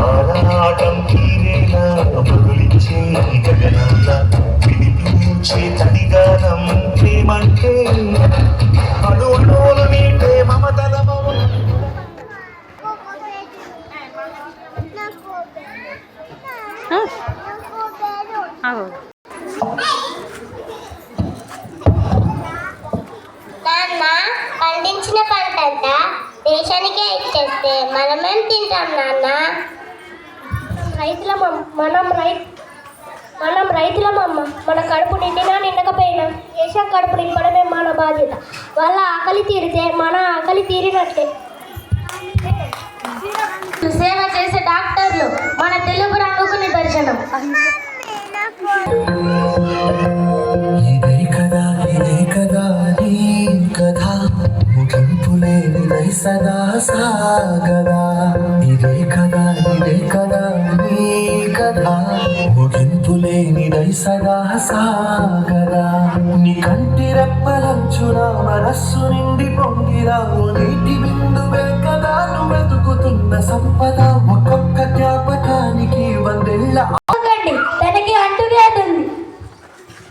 ఆరాటం తీరేలా బదులిచ్చే గగనాల వినిపించే తడిగానం ప్రేమంటే అణు అణువులు నీటే మమతల నాన్న పండించిన పంటంతా దేశానికే ఇచ్చేస్తే మనమేం తింటాం నాన్న? మనం రైతులమమ్మ. మన కడుపు నిండినా నిండకపోయినా దేశం కడుపు నింపడమే మన బాధ్యత. వాళ్ళ ఆకలి తీరితే మన ఆకలి తీరినట్లే. సేవ చేసే డాక్టర్లు మన తెలుగు రంగుకు నిదర్శనం. ఇదే కదా నీ కథ ముగింపులేనిదై సదా సాగదా. ఇదే కదా నీ కథ ముగింపులేనిదై సదా సాగదా. నీ కంటి రెప్పలంచున మనస్సు నిండి పొంగిరా ఓ నీటి బిందువే కదా నువ్వు వెతుకుతున్న సంపద. ఒక్కొక్క జ్ఞాపకానికి వందేళ్ళ తనకి అంటువ్యాధుంది.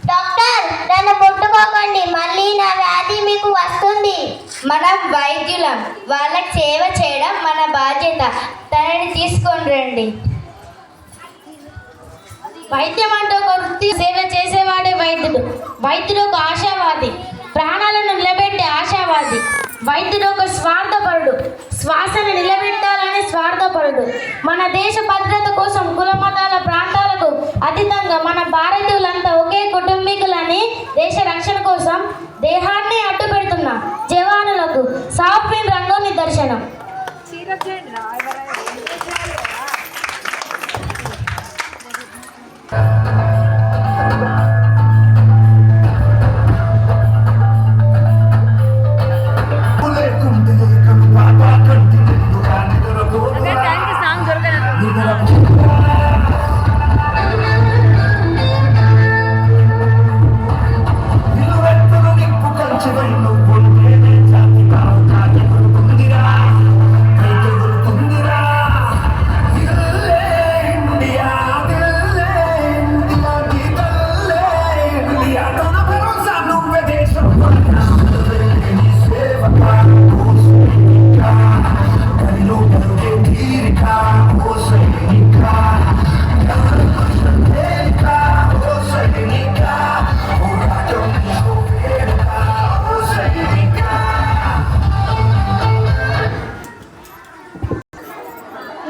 డాక్టర్ నన్ను ముట్టుకోకండి, మళ్ళీ నా వ్యాధి మీకు వస్తుంది. మనం వైద్యులం, వాళ్ళకి సేవ చేయడం మన బాధ్యత. తనని తీసుకొని రండి. వైద్యం అంటే ఒక వృత్తి. సేవ చేసేవాడే వైద్యుడు. వైద్యుడు ఒక ఆశావాది, ప్రాణాలను నిలబెట్టే ఆశావాది. వైద్యుడు ఒక స్వార్థపరుడు, శ్వాసను నిలబెట్టాలని స్వార్థపరుడు. మన దేశ భద్రత కోసం కుల మతాల ప్రాంతాలకు అతీతంగా మన భారతీయులంతా ఒకే కుటుంబీకులని దేశ రక్షణ కోసం దేహాన్ని అడ్డు పెడుతున్న జవానులకు సాఫ్ట్వేర్ రంగం నిదర్శనం.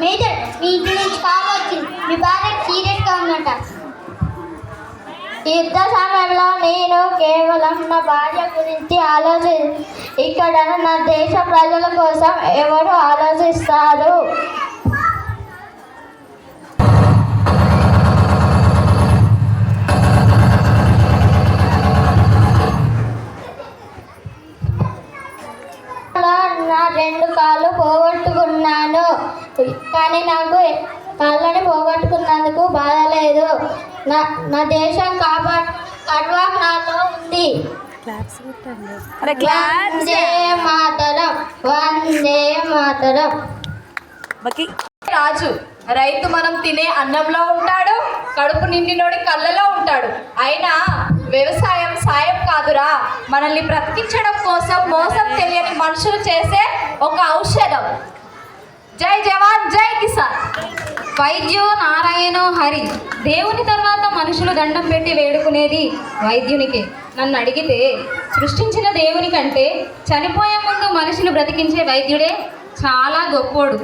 మేజర్, మీ ఇంటి నుంచి కాల్ వచ్చింది. మీ భార్య సీరియస్గా ఉందంట. యుద్ధ సమయంలో నేను కేవలం నా భార్య గురించి ఇక్కడ నా దేశ ప్రజల కోసం ఎవరు ఆలోచిస్తారు? నా 2 కాళ్ళు పోగొట్టుకున్నాను, కానీ నాకు కాళ్ళని పోగొట్టుకున్నందుకు బాధ లేదు. నా దేశం కడ్వా నాలో ఉంది. వందే మాతరం, వందే మాతరం. రాజు రైతు మనం తినే అన్నంలో ఉంటాడు, కడుపు నిండినోడి కళ్ళలో ఉంటాడు. అయినా వ్యవసాయం సాయం కాదురా, మనల్ని బ్రతికించడం కోసం మోసం తెలియని మనుషులు చేసే ఒక ఔషధం. జై జవాన్ జై కిసాన్. వైద్యో నారాయణో హరి. దేవుని తర్వాత మనుషులు దండం పెట్టి వేడుకునేది వైద్యునికే. నన్ను అడిగితే సృష్టించిన దేవుని కంటే చనిపోయే ముందు మనిషిని బ్రతికించే వైద్యుడే చాలా గొప్పోడు.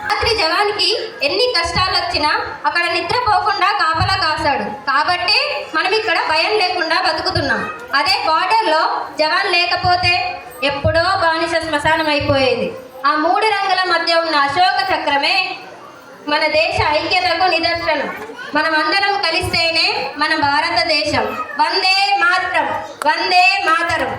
రాత్రి జవాన్కి ఎన్ని కష్టాలు వచ్చినా అక్కడ నిద్రపోకుండా కాపలా కాశాడు కాబట్టి మనం ఇక్కడ భయం లేకుండా బతుకుతున్నాం. అదే బార్డర్లో జవాన్ లేకపోతే ఎప్పుడో బానిస శ్మశానం అయిపోయేది. ఆ 3 రంగుల మధ్య ఉన్న అశోక చక్రమే మన దేశ ఐక్యతకు నిదర్శనం. మనం అందరం కలిస్తేనే మన భారతదేశం. వందే మాతరం, వందే మాతరం.